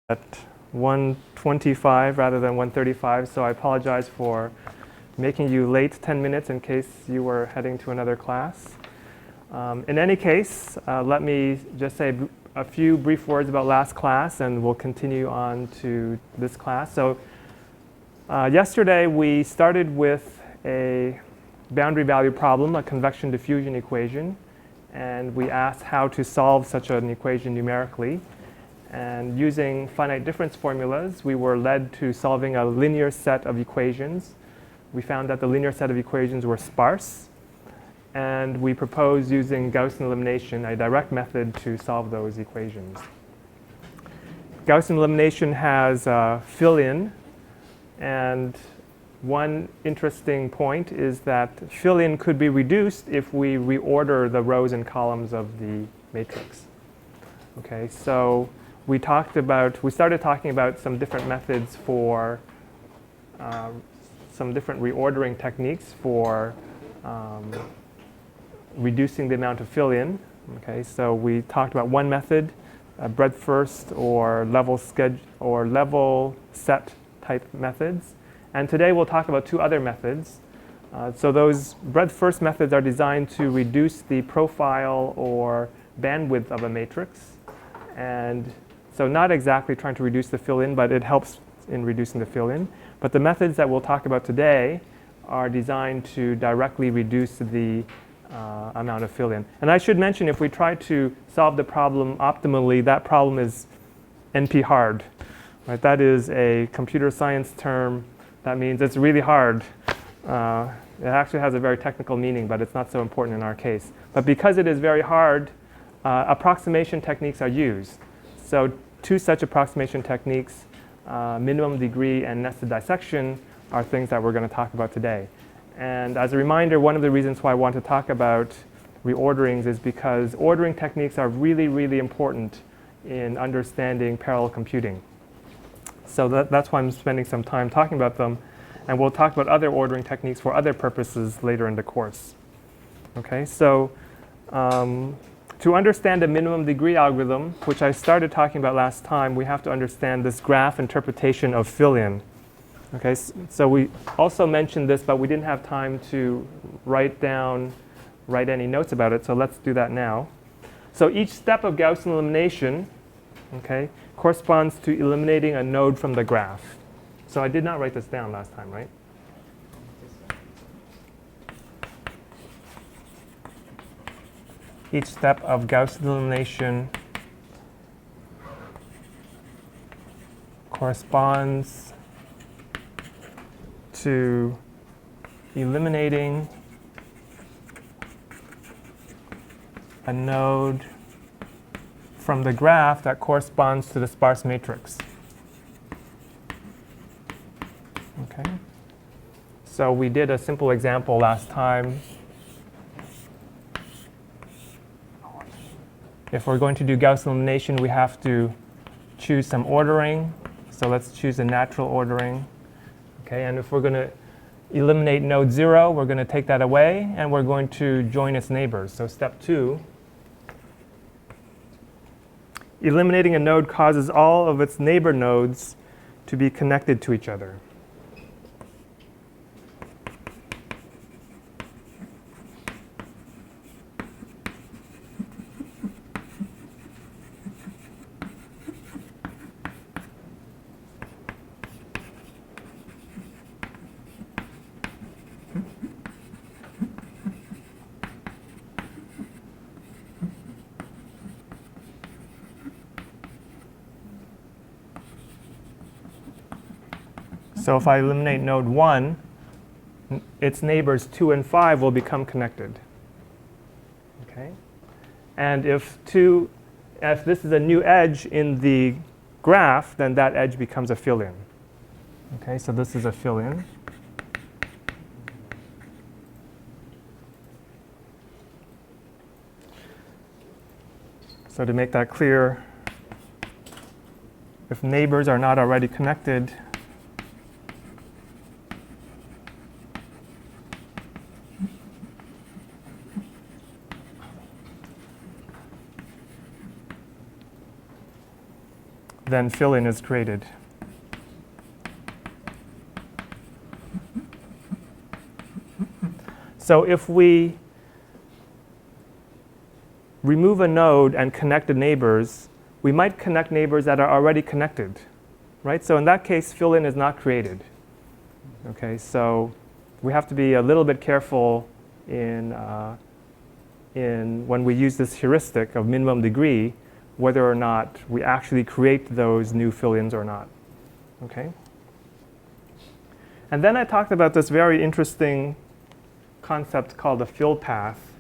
at 1:25 rather than 1:35, so I apologize for making you late 10 minutes in case you were heading to another class. In any case, let me just say a few brief words about last class and we'll continue on to this class. So yesterday we started with a boundary value problem, a convection diffusion equation, and we asked how to solve such an equation numerically. And using finite difference formulas, we were led to solving a linear set of equations. We found that the linear set of equations were sparse. And we proposed using Gaussian elimination, a direct method to solve those equations. Gaussian elimination has fill-in. And one interesting point is that fill-in could be reduced if we reorder the rows and columns of the matrix. Okay, so we started talking about some different methods for some different reordering techniques for reducing the amount of fill-in. Okay, so we talked about one method, breadth first or level set type methods. And today we'll talk about two other methods. So those breadth first methods are designed to reduce the profile or bandwidth of a matrix. And so not exactly trying to reduce the fill-in, but it helps in reducing the fill-in. But the methods that we'll talk about today are designed to directly reduce the amount of fill-in. And I should mention, if we try to solve the problem optimally, that problem is NP hard. Right? That is a computer science term. That means it's really hard. It actually has a very technical meaning, but it's not so important in our case. But because it is very hard, approximation techniques are used. So two such approximation techniques, minimum degree and nested dissection, are things that we're going to talk about today. And as a reminder, one of the reasons why I want to talk about reorderings is because ordering techniques are really, really important in understanding parallel computing. So that's why I'm spending some time talking about them. And we'll talk about other ordering techniques for other purposes later in the course. Okay, so to understand a minimum degree algorithm, which I started talking about last time, we have to understand this graph interpretation of fill-in. Okay, so we also mentioned this, but we didn't have time to write any notes about it, so let's do that now. So each step of Gaussian elimination, okay, corresponds to eliminating a node from the graph. So I did not write this down last time, right? Each step of Gaussian elimination corresponds to eliminating a node from the graph that corresponds to the sparse matrix. Okay. So we did a simple example last time. If we're going to do Gaussian elimination, we have to choose some ordering. So let's choose a natural ordering. Okay, and if we're going to eliminate node 0, we're going to take that away, and we're going to join its neighbors. So step 2, eliminating a node causes all of its neighbor nodes to be connected to each other. So if I eliminate node 1, its neighbors 2 and 5 will become connected. Okay? And if this is a new edge in the graph, then that edge becomes a fill-in. Okay, so this is a fill-in. So to make that clear, if neighbors are not already connected, then fill-in is created. So if we remove a node and connect the neighbors, we might connect neighbors that are already connected, right? So in that case, fill-in is not created. Okay, so we have to be a little bit careful in when we use this heuristic of minimum degree, whether or not we actually create those new fill-ins or not. Okay. And then I talked about this very interesting concept called a fill path.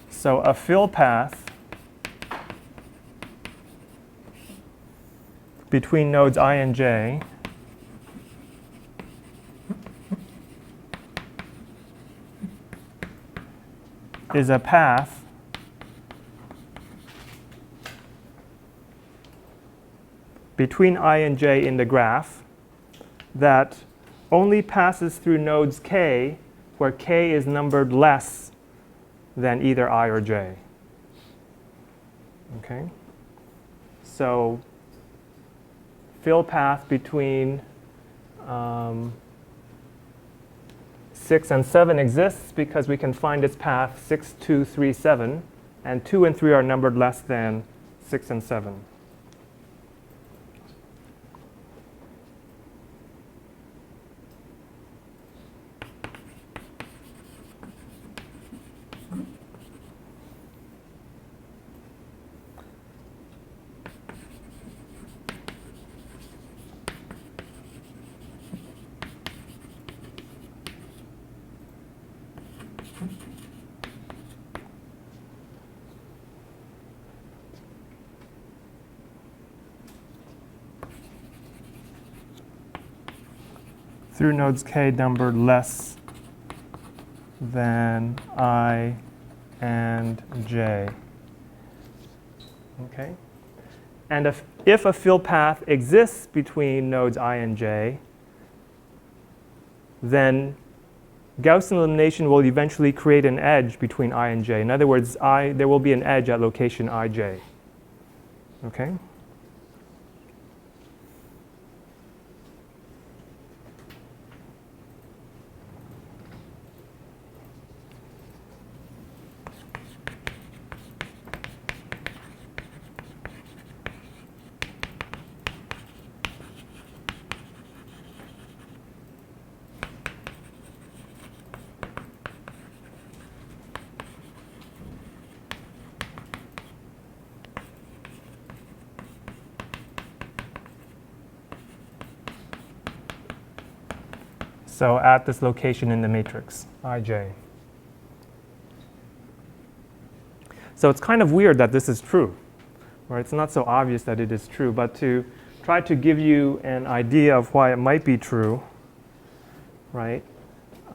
So a fill path between nodes I and j is a path between I and j in the graph that only passes through nodes k where k is numbered less than either I or j. Okay? So fill path between 6 and 7 exists because we can find its path 6, 2, 3, 7, and 2 and 3 are numbered less than 6 and 7. Through nodes k numbered less than I and j. Okay? And if a fill path exists between nodes I and j, then Gaussian elimination will eventually create an edge between I and j. In other words, there will be an edge at location ij. Okay? So at this location in the matrix, ij. So it's kind of weird that this is true, or it's not so obvious that it is true, but to try to give you an idea of why it might be true, right?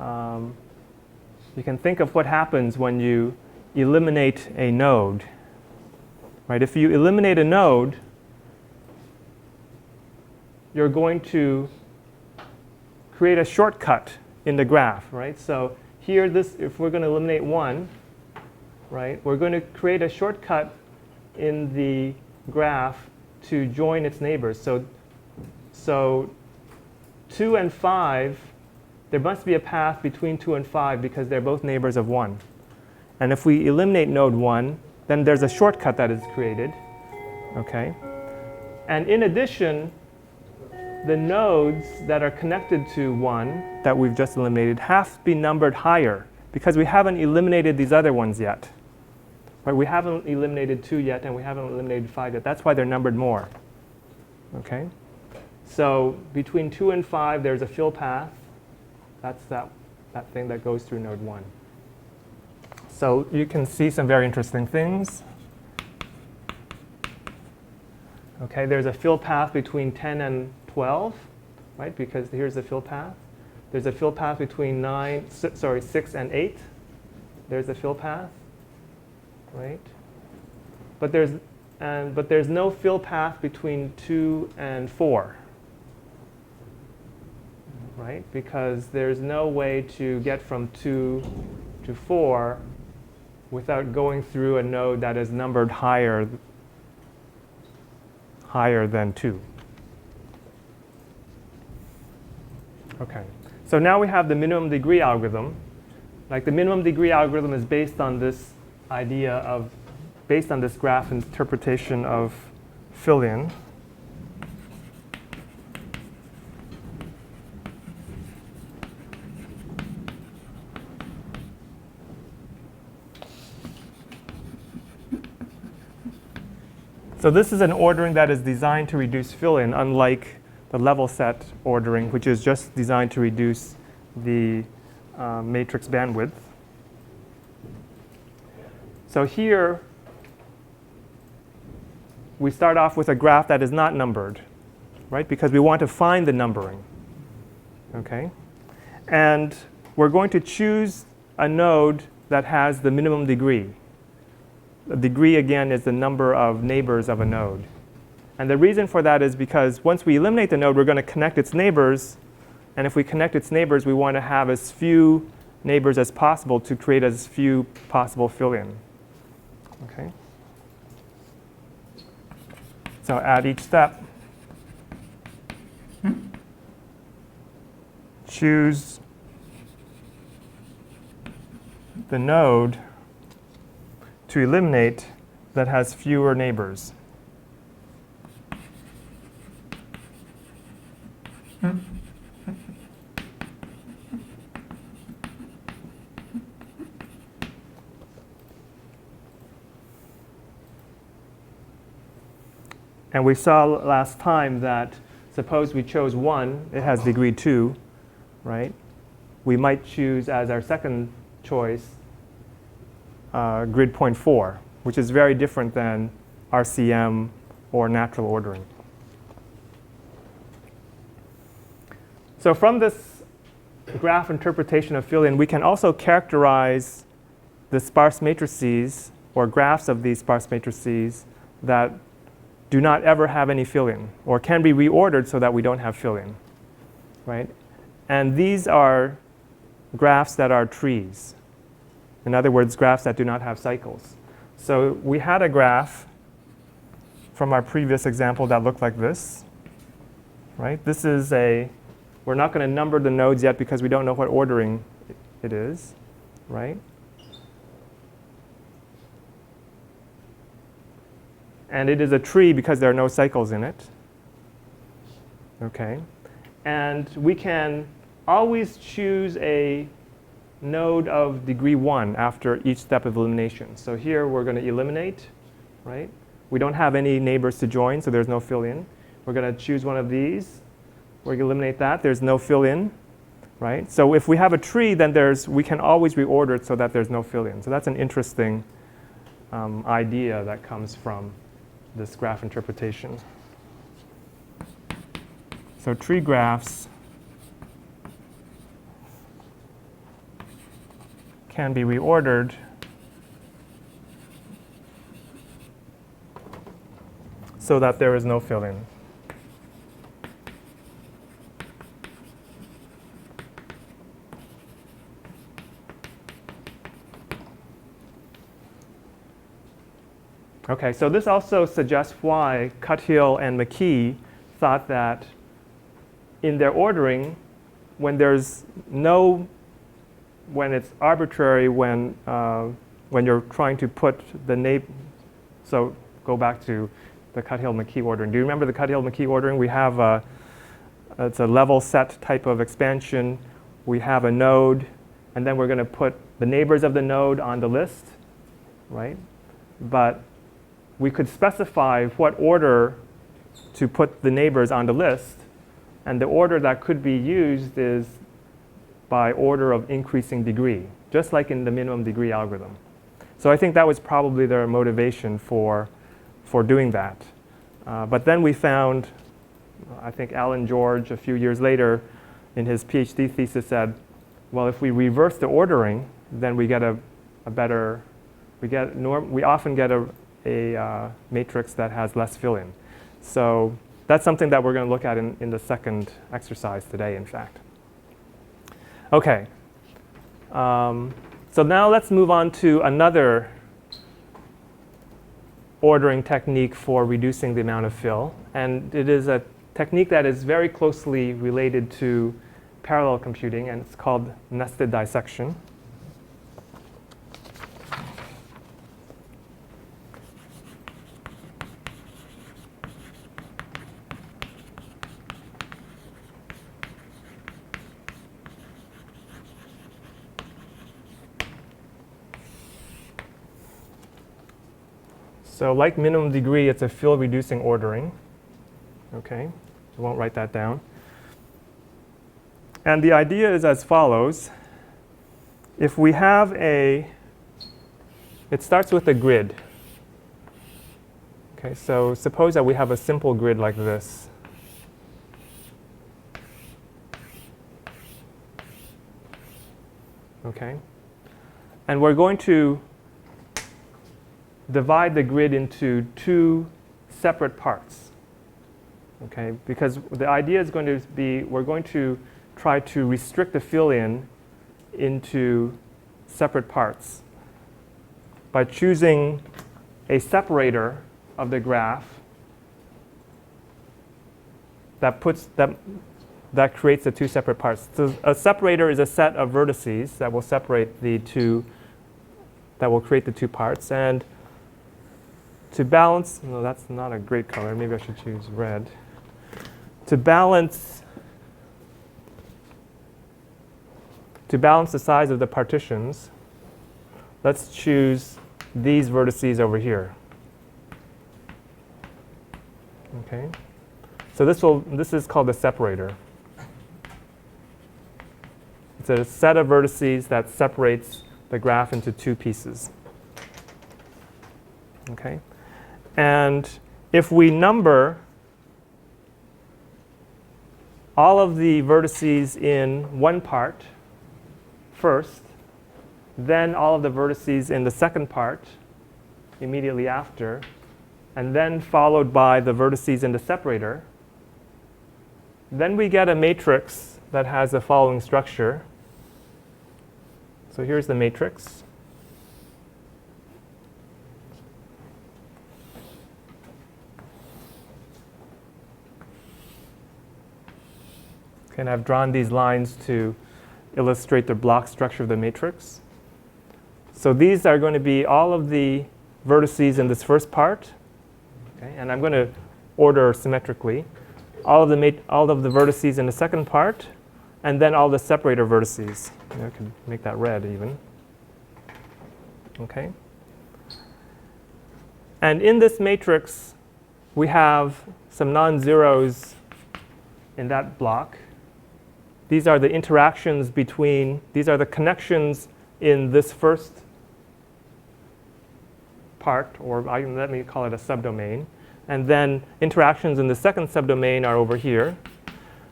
You can think of what happens when you eliminate a node, right? If you eliminate a node, you're going to create a shortcut in the graph, right? So here, if we're going to eliminate 1, right, we're going to create a shortcut in the graph to join its neighbors. So 2 and 5, there must be a path between 2 and 5 because they're both neighbors of 1. And if we eliminate node 1, then there's a shortcut that is created, okay? And in addition, the nodes that are connected to 1 that we've just eliminated have to be numbered higher because we haven't eliminated these other ones yet. Right? We haven't eliminated 2 yet, and we haven't eliminated 5 yet. That's why they're numbered more. Okay? So between 2 and 5, there's a fill path. That's that thing that goes through node 1. So you can see some very interesting things. Okay, there's a fill path between 10 and 12, right? Because here's the fill path. There's a fill path between 6 and 8. There's a fill path, right? But there's no fill path between 2 and 4, right? Because there's no way to get from 2 to 4 without going through a node that is numbered higher higher than 2. Okay, so now we have the minimum degree algorithm. Like the minimum degree algorithm is based on this idea of, based on this graph interpretation of fill-in. So this is an ordering that is designed to reduce fill-in, unlike the level set ordering, which is just designed to reduce the matrix bandwidth. So here, we start off with a graph that is not numbered, right? Because we want to find the numbering, okay? And we're going to choose a node that has the minimum degree. The degree, again, is the number of neighbors of a node. And the reason for that is because once we eliminate the node, we're going to connect its neighbors. And if we connect its neighbors, we want to have as few neighbors as possible to create as few possible fill-in. Okay? So at each step, choose the node to eliminate that has fewer neighbors. And we saw last time that suppose we chose 1, it has degree 2, right? We might choose as our second choice grid point 4, which is very different than RCM or natural ordering. So from this graph interpretation of fill-in, we can also characterize the sparse matrices or graphs of these sparse matrices that do not ever have any fill-in or can be reordered so that we don't have fill-in, right? And these are graphs that are trees. In other words, graphs that do not have cycles. So we had a graph from our previous example that looked like this, right? This is we're not going to number the nodes yet because we don't know what ordering it is, right? And it is a tree because there are no cycles in it. Okay. And we can always choose a node of degree 1 after each step of elimination. So here we're going to eliminate, right? We don't have any neighbors to join, so there's no fill-in. We're going to choose one of these. We're going to eliminate that. There's no fill-in, right? So if we have a tree, then we can always reorder it so that there's no fill-in. So that's an interesting idea that comes from this graph interpretation. So tree graphs can be reordered so that there is no fill-in. Okay, so this also suggests why Cuthill and McKee thought that in their ordering, when it's arbitrary, when you're trying to put the neighbor, so go back to the Cuthill-McKee ordering. Do you remember the Cuthill-McKee ordering? We have it's a level set type of expansion. We have a node, and then we're going to put the neighbors of the node on the list, right? But we could specify what order to put the neighbors on the list, and the order that could be used is by order of increasing degree, just like in the minimum degree algorithm. So I think that was probably their motivation for doing that. But then we found, I think Alan George a few years later in his PhD thesis said, well, if we reverse the ordering, then we get we often get a matrix that has less fill-in. So that's something that we're going to look at in the second exercise today, in fact. Okay. So now let's move on to another ordering technique for reducing the amount of fill. And it is a technique that is very closely related to parallel computing, and it's called nested dissection. So like minimum degree, it's a fill reducing ordering. Okay, I won't write that down. And the idea is as follows. If we have it starts with a grid. Okay, so suppose that we have a simple grid like this. Okay, and we're going to divide the grid into two separate parts. Okay, because the idea is going to be we're going to try to restrict the fill-in into separate parts by choosing a separator of the graph that creates the two separate parts. So a separator is a set of vertices that will separate the two, that will create the two parts. And to balance, no, that's not a great color. Maybe I should choose red. To balance the size of the partitions, let's choose these vertices over here. Okay, so this is called the separator. It's a set of vertices that separates the graph into two pieces. Okay, and if we number all of the vertices in one part first, then all of the vertices in the second part immediately after, and then followed by the vertices in the separator, then we get a matrix that has the following structure. So here's the matrix. Okay, and I've drawn these lines to illustrate the block structure of the matrix. So these are going to be all of the vertices in this first part. Okay, and I'm going to order symmetrically. All of the vertices in the second part, and then all the separator vertices. I can make that red even. Okay. And in this matrix, we have some non-zeros in that block. These are the interactions between, these are the connections in this first part, or let me call it a subdomain. And then interactions in the second subdomain are over here.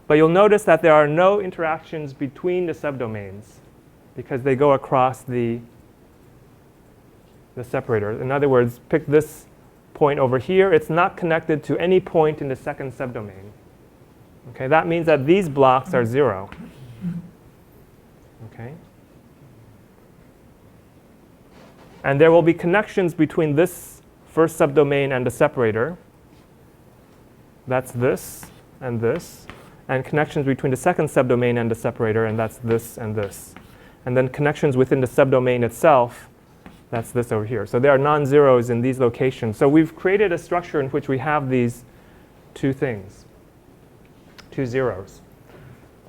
But you'll notice that there are no interactions between the subdomains because they go across the separator. In other words, pick this point over here. It's not connected to any point in the second subdomain. Okay, that means that these blocks are 0. Okay. And there will be connections between this first subdomain and the separator. That's this and this. And connections between the second subdomain and the separator, and that's this and this. And then connections within the subdomain itself, that's this over here. So there are non-zeros in these locations. So we've created a structure in which we have these two things, two zeros.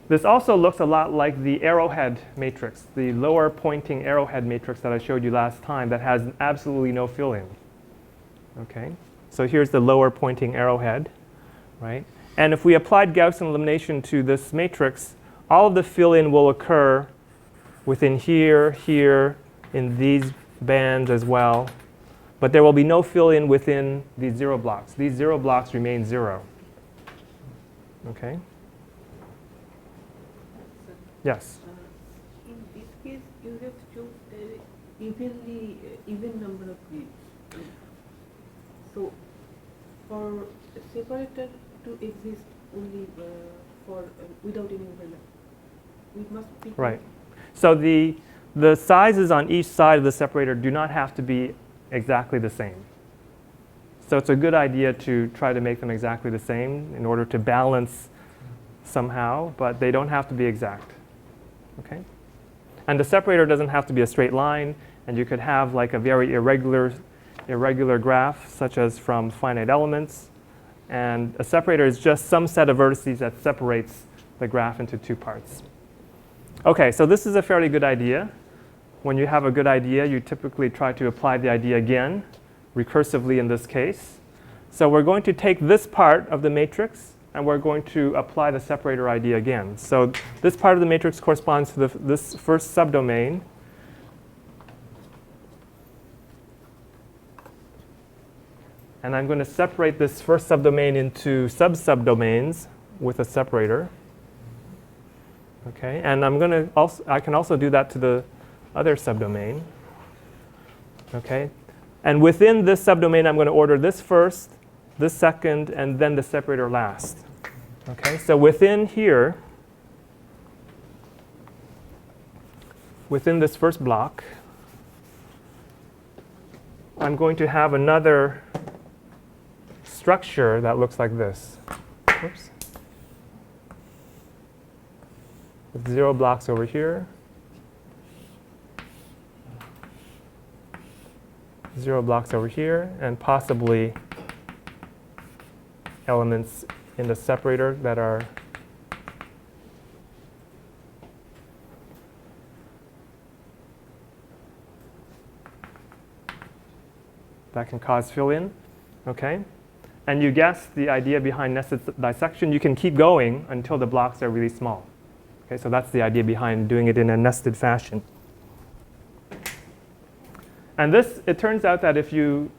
This also looks a lot like the arrowhead matrix, the lower pointing arrowhead matrix that I showed you last time that has absolutely no fill-in. Okay, so here's the lower pointing arrowhead, right? And if we applied Gaussian elimination to this matrix, all of the fill-in will occur within here, here, in these bands as well. But there will be no fill-in within these 0 blocks. These 0 blocks remain 0. Okay? Yes? In this case, you have chosen even number of grids. So, for a separator to exist only without any overlap, we must pick. Right. So the sizes on each side of the separator do not have to be exactly the same. So it's a good idea to try to make them exactly the same in order to balance somehow, but they don't have to be exact. Okay? And the separator doesn't have to be a straight line, and you could have like a very irregular graph, such as from finite elements. And a separator is just some set of vertices that separates the graph into two parts. Okay, so this is a fairly good idea. When you have a good idea, you typically try to apply the idea again, recursively in this case. So we're going to take this part of the matrix, and we're going to apply the separator idea again. So this part of the matrix corresponds to this first subdomain. And I'm going to separate this first subdomain into sub-subdomains with a separator. Okay, and I can also do that to the other subdomain. Okay, and within this subdomain, I'm going to order this first, this second, and then the separator last. Okay, so within here, within this first block, I'm going to have another structure that looks like this. Oops. With 0 blocks over here, 0 blocks over here, and possibly elements in the separator that can cause fill-in. Okay? And you guess the idea behind nested dissection. You can keep going until the blocks are really small. Okay, so that's the idea behind doing it in a nested fashion. And this, it turns out that if you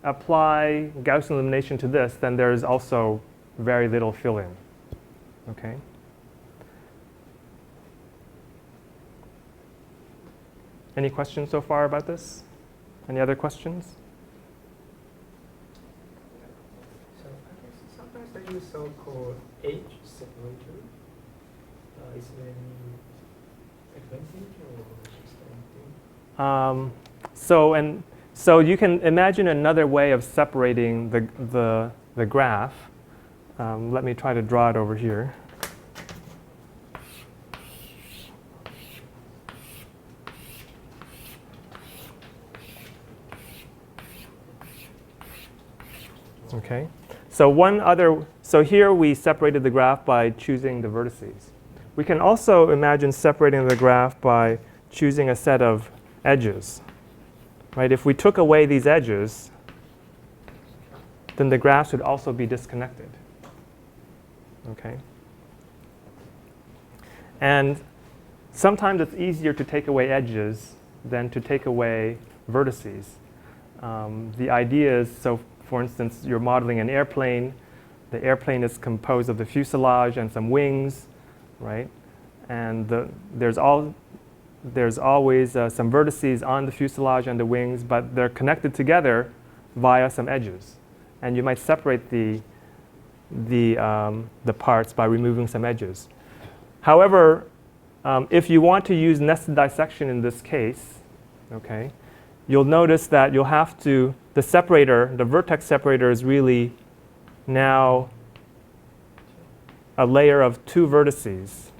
apply Gaussian elimination to this, then there's also very little fill-in. Okay? Any questions so far about this? Any other questions? So sometimes I use so-called edge separator. Is there any advantage or just anything? So you can imagine another way of separating the graph. Let me try to draw it over here. Okay. So here we separated the graph by choosing the vertices. We can also imagine separating the graph by choosing a set of edges. Right? If we took away these edges, then the graphs would also be disconnected. Okay? And sometimes it's easier to take away edges than to take away vertices. The idea is, so for instance, you're modeling an airplane. The airplane is composed of the fuselage and some wings, right? And there's always some vertices on the fuselage and the wings, but they're connected together via some edges. And you might separate the parts by removing some edges. However, if you want to use nested dissection in this case, okay, you'll notice that you'll have to, the separator, the vertex separator is really now a layer of two vertices,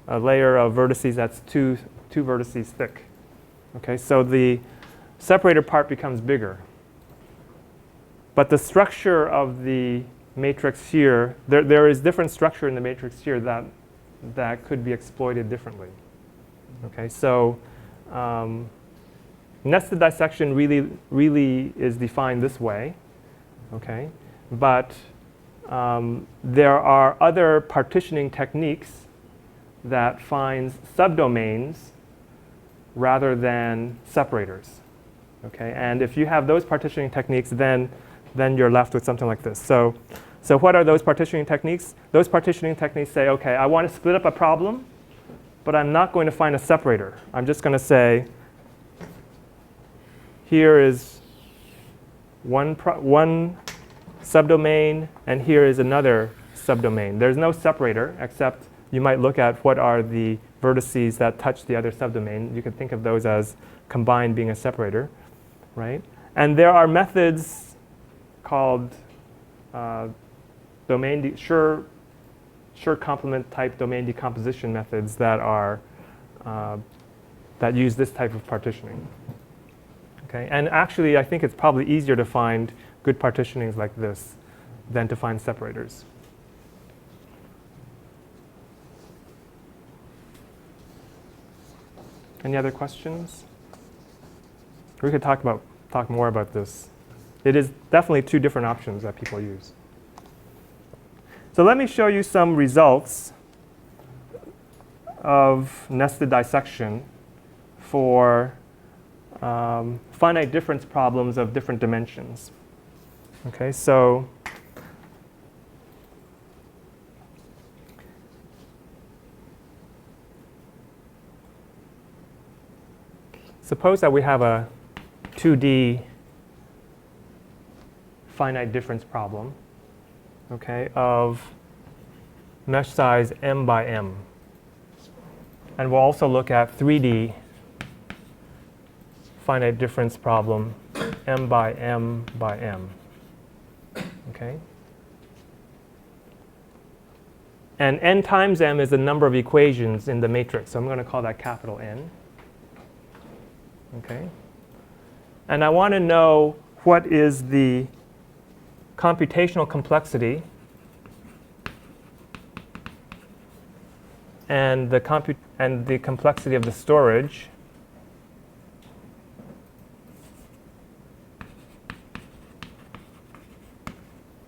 a layer of vertices that's two vertices thick. Okay, so the separator part becomes bigger. But the structure of the matrix here, there is different structure in the matrix here that could be exploited differently. Okay, so nested dissection really is defined this way. Okay, but there are other partitioning techniques that finds subdomains rather than separators. Okay, and if you have those partitioning techniques, then you're left with something like this. So what are those partitioning techniques? Those partitioning techniques say, okay, I want to split up a problem, but I'm not going to find a separator. I'm just going to say, here is one subdomain, and here is another subdomain. There's no separator, except you might look at what are the vertices that touch the other subdomain. You can think of those as combined being a separator, right? And there are methods called sure complement type domain decomposition methods that are that use this type of partitioning. Okay, and actually, I think it's probably easier to find good partitionings like this than to find separators. Any other questions? We could talk more about this. It is definitely two different options that people use. So let me show you some results of nested dissection for finite difference problems of different dimensions. Okay, so suppose that we have a 2D finite difference problem, okay, of mesh size m by m. And we'll also look at 3D finite difference problem m by m by m. Okay? And n times m is the number of equations in the matrix. So I'm going to call that capital N. Okay? And I want to know what is the computational complexity and the complexity of the storage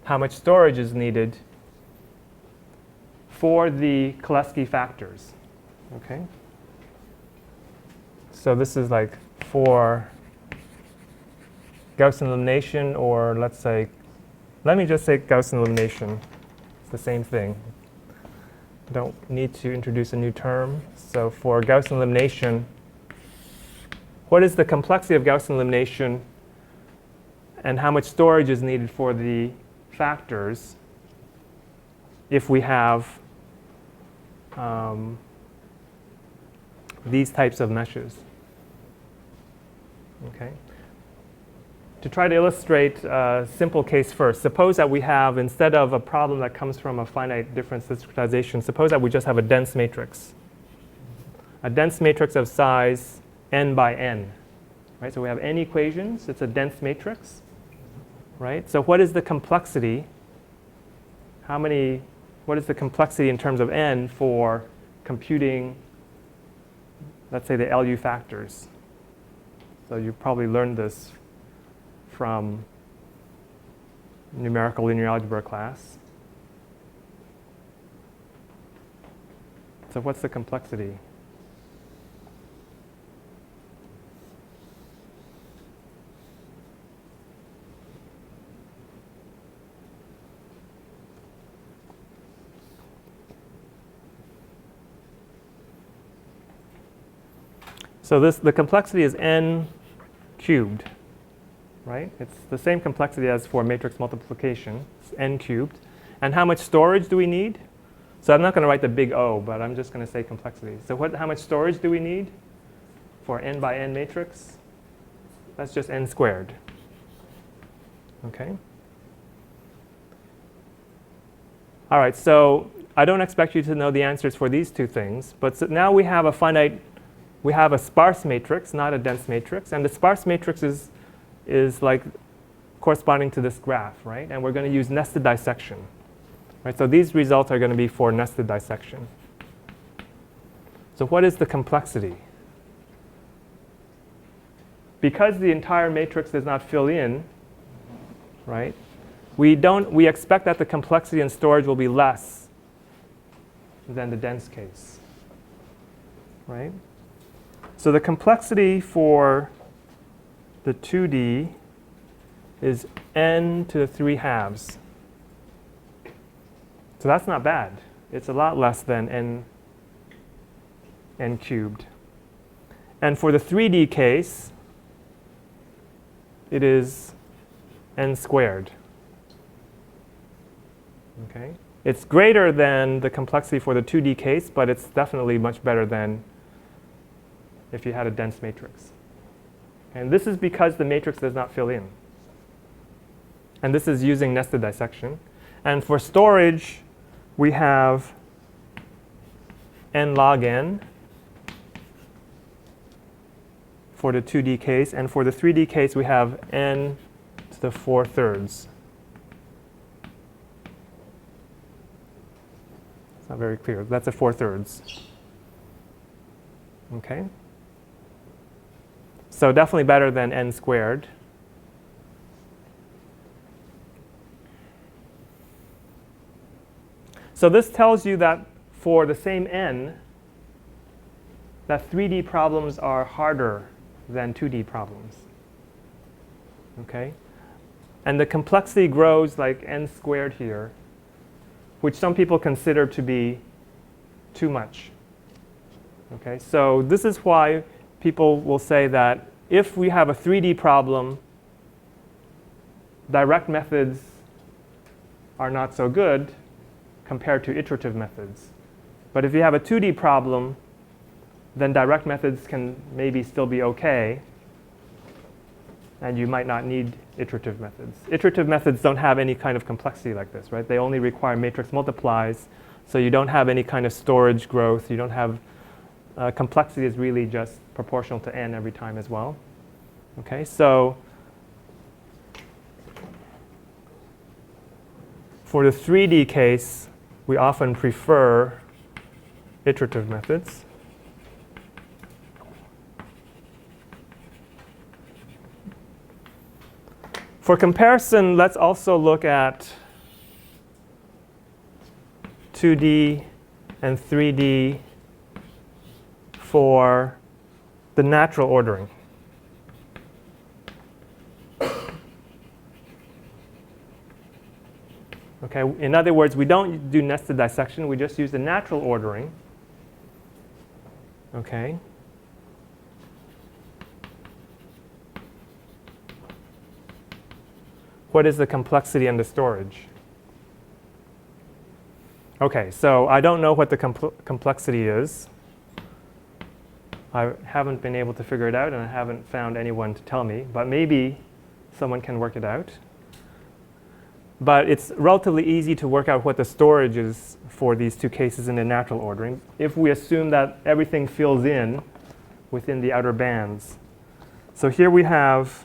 how much storage is needed for the Cholesky factors. Okay? So this is like for Gaussian elimination, or let's say, let me just say Gaussian elimination. It's the same thing. Don't need to introduce a new term. So for Gaussian elimination, what is the complexity of Gaussian elimination and how much storage is needed for the factors if we have these types of meshes? Okay. To try to illustrate a simple case first, suppose that we have, instead of a problem that comes from a finite difference discretization, suppose that we just have a dense matrix. A dense matrix of size n by n. Right? So we have n equations. It's a dense matrix. Right? So what is the complexity? What is the complexity in terms of n for computing, let's say, the LU factors? So you probably learned this from numerical linear algebra class. So what's the complexity? So the complexity is n cubed, right? It's the same complexity as for matrix multiplication. It's n cubed. And how much storage do we need? So I'm not going to write the big O, but I'm just going to say complexity. So how much storage do we need for n by n matrix? That's just n squared. Okay? All right, so I don't expect you to know the answers for these two things. But so now we have a sparse matrix, not a dense matrix. And the sparse matrix is like corresponding to this graph, right? And we're going to use nested dissection. Right? So these results are going to be for nested dissection. So what is the complexity? Because the entire matrix does not fill in, right? We expect that the complexity and storage will be less than the dense case, right? So the complexity for the 2D is n to the 3/2. So that's not bad. It's a lot less than n cubed. And for the 3D case, it is n squared. Okay? It's greater than the complexity for the 2D case, but it's definitely much better than if you had a dense matrix. And this is because the matrix does not fill in. And this is using nested dissection. And for storage, we have n log n for the 2D case. And for the 3D case, we have n to the 4/3. It's not very clear. That's a 4/3. Okay? So definitely better than n squared. So this tells you that for the same n, that 3D problems are harder than 2D problems. Okay? And the complexity grows like n squared here, which some people consider to be too much. Okay? So this is why people will say that if we have a 3D problem, direct methods are not so good compared to iterative methods. But if you have a 2D problem, then direct methods can maybe still be okay, and you might not need iterative methods. Iterative methods don't have any kind of complexity like this, right? They only require matrix multiplies, so you don't have any kind of storage growth. You don't have complexity is really just proportional to n every time as well. Okay, so for the 3D case, we often prefer iterative methods. For comparison, let's also look at 2D and 3D for the natural ordering. Okay, in other words, we don't do nested dissection, we just use the natural ordering. Okay. What is the complexity and the storage? Okay, so I don't know what the complexity is. I haven't been able to figure it out, and I haven't found anyone to tell me, but maybe someone can work it out. But it's relatively easy to work out what the storage is for these two cases in the natural ordering, if we assume that everything fills in within the outer bands. So here we have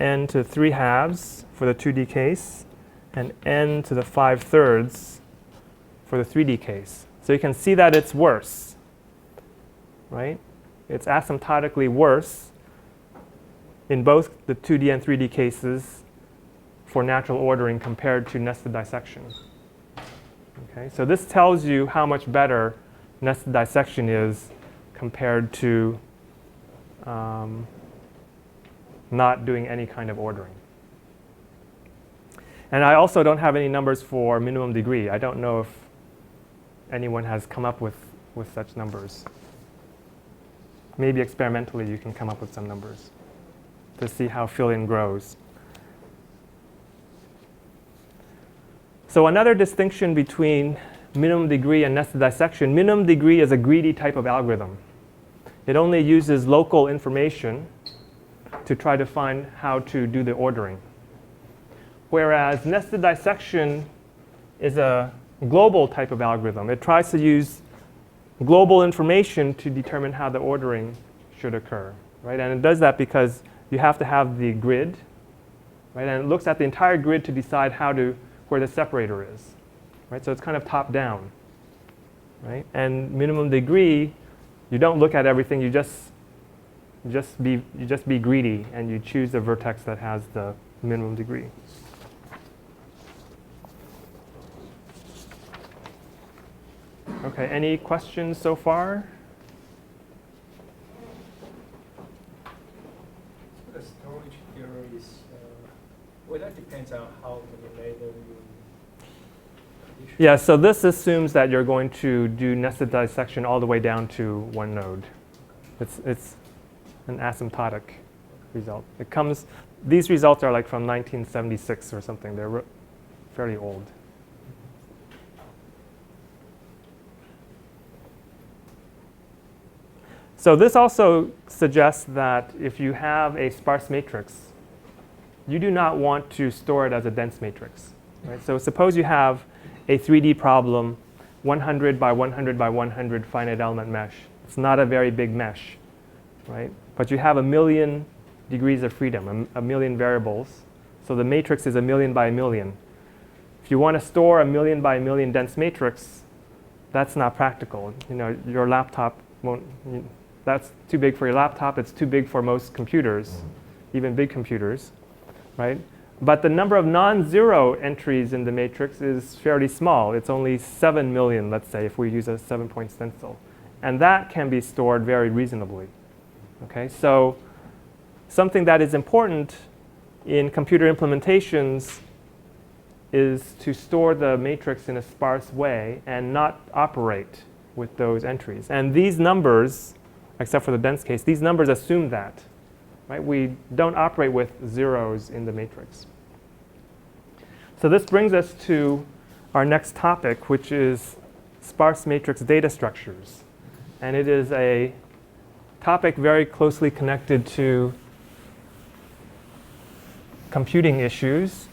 n to 3/2 for the 2D case, and n to the 5/3 for the 3D case. So you can see that it's worse, right? It's asymptotically worse in both the 2D and 3D cases for natural ordering compared to nested dissection. Okay, so this tells you how much better nested dissection is compared to not doing any kind of ordering. And I also don't have any numbers for minimum degree. I don't know if anyone has come up with such numbers. Maybe experimentally you can come up with some numbers to see how fill-in grows. So another distinction between minimum degree and nested dissection, minimum degree is a greedy type of algorithm. It only uses local information to try to find how to do the ordering. Whereas nested dissection is a global type of algorithm. It tries to use global information to determine how the ordering should occur, right? And it does that because you have to have the grid, right? And it looks at the entire grid to decide where the separator is, right? So it's kind of top down, right? And minimum degree, you don't look at everything. You just be greedy, and you choose the vertex that has the minimum degree. Okay, any questions so far? The storage here is, well, that depends on how many layers you partition. Yeah, so this assumes that you're going to do nested dissection all the way down to one node. It's an asymptotic result. These results are like from 1976 or something. They're fairly old. So this also suggests that if you have a sparse matrix, you do not want to store it as a dense matrix. Right? So suppose you have a 3D problem, 100 by 100 by 100 finite element mesh. It's not a very big mesh, right? But you have 1,000,000 degrees of freedom, a million variables. So the matrix is 1,000,000 by 1,000,000. If you want to store a 1,000,000 by 1,000,000 dense matrix, that's not practical. Your laptop won't. That's too big for your laptop. It's too big for most computers, even big computers, right? But the number of non-zero entries in the matrix is fairly small. It's only 7 million, let's say, if we use a 7-point stencil. And that can be stored very reasonably. Okay, so something that is important in computer implementations is to store the matrix in a sparse way and not operate with those entries. And these numbers, except for the dense case, these numbers assume that. Right? We don't operate with zeros in the matrix. So this brings us to our next topic, which is sparse matrix data structures. And it is a topic very closely connected to computing issues.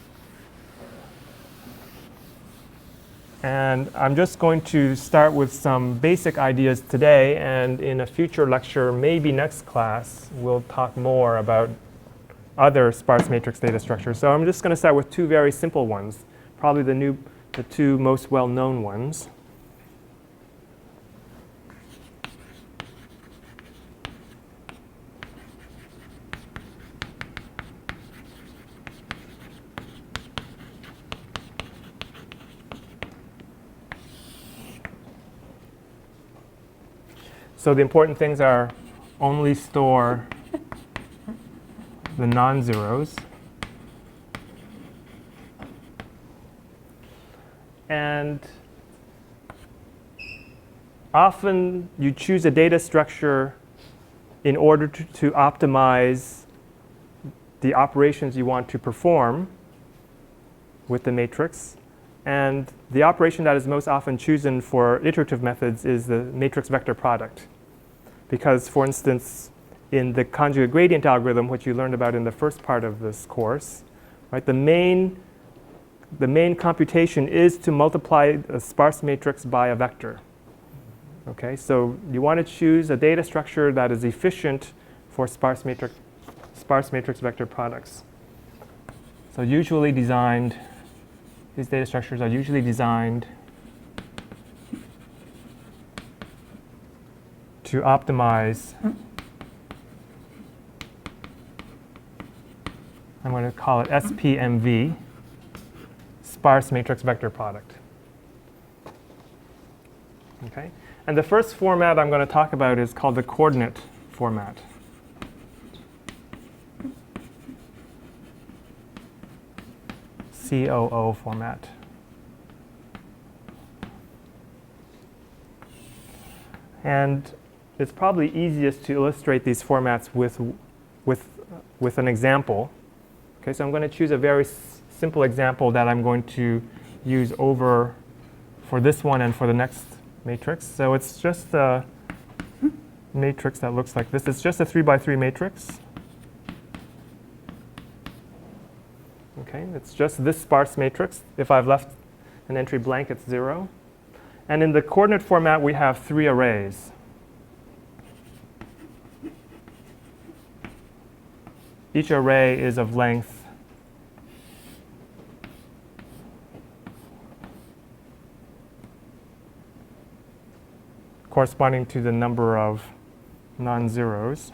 And I'm just going to start with some basic ideas today, and in a future lecture, maybe next class, we'll talk more about other sparse matrix data structures. So I'm just going to start with two very simple ones, probably the two most well-known ones. So the important things are only store the non-zeros. And often you choose a data structure in order to optimize the operations you want to perform with the matrix. And the operation that is most often chosen for iterative methods is the matrix vector product. Because, for instance, in the conjugate gradient algorithm, which you learned about in the first part of this course, right, the main computation is to multiply a sparse matrix by a vector. Okay, so you want to choose a data structure that is efficient for sparse matrix vector products. So usually designed, these data structures are usually designed to optimize, I'm going to call it SPMV, sparse matrix vector product. Okay? And the first format I'm going to talk about is called the coordinate format. COO format. And it's probably easiest to illustrate these formats with an example. Okay, so I'm going to choose a very simple example that I'm going to use over for this one and for the next matrix. So it's just a matrix that looks like this. It's just a 3x3 matrix. Okay, it's just this sparse matrix. If I've left an entry blank, it's 0. And in the coordinate format, we have 3 arrays. Each array is of length corresponding to the number of non-zeros.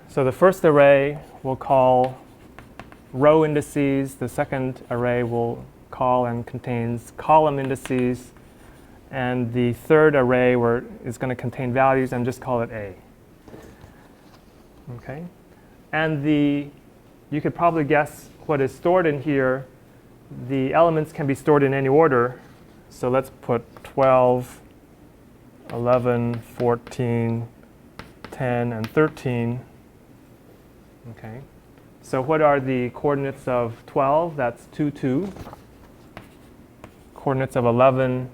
So the first array we'll call row indices. The second array will call and contains column indices. And the third array is going to contain values, and just call it A. Okay? And you could probably guess what is stored in here. The elements can be stored in any order. So let's put 12, 11, 14, 10, and 13. Okay. So what are the coordinates of 12? That's 2, 2. Coordinates of 11,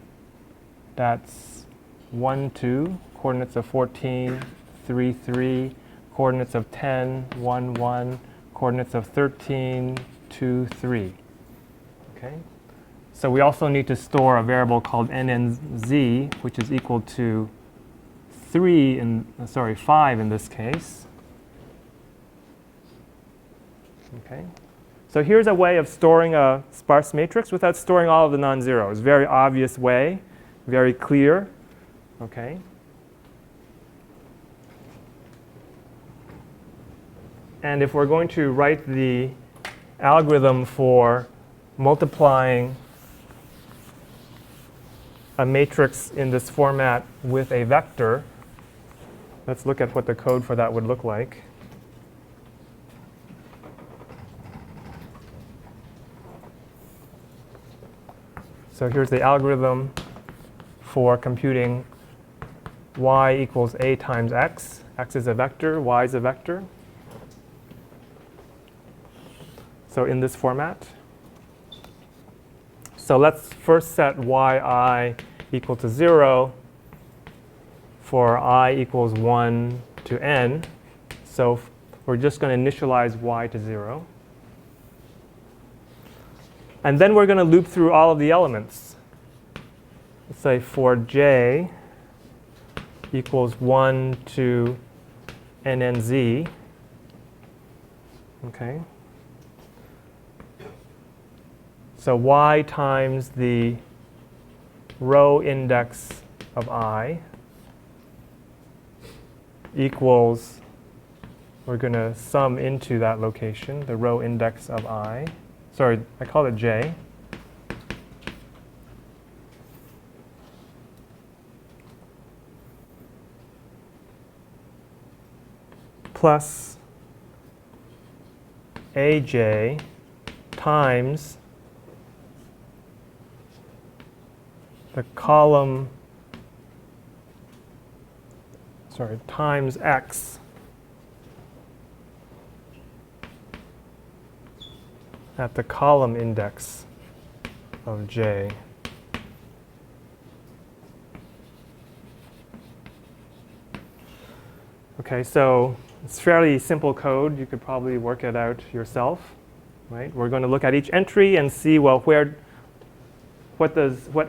that's 1, 2. Coordinates of 14, 3, 3. Coordinates of 10, 1, 1. Coordinates of 13, 2, 3. Okay. So we also need to store a variable called nnz, which is equal to 5 in this case. Okay. So here's a way of storing a sparse matrix without storing all of the non-zeros. Very obvious way, very clear. Okay. And if we're going to write the algorithm for multiplying a matrix in this format with a vector, let's look at what the code for that would look like. So here's the algorithm for computing y equals a times x. X is a vector, y is a vector. So in this format. So let's first set yi equal to 0 for I equals 1 to n. So we're just going to initialize y to 0. And then we're going to loop through all of the elements. Let's say for j equals 1 to nnz. Okay. So y times the row index of I equals, we're going to sum into that location, the row index of I. Sorry, I call it j. Plus aj times the column, times x at the column index of j. Okay, so it's fairly simple code. You could probably work it out yourself, right? We're going to look at each entry and see, well, what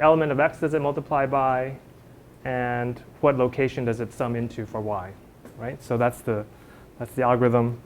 element of x does it multiply by, and what location does it sum into for y, right? So that's the algorithm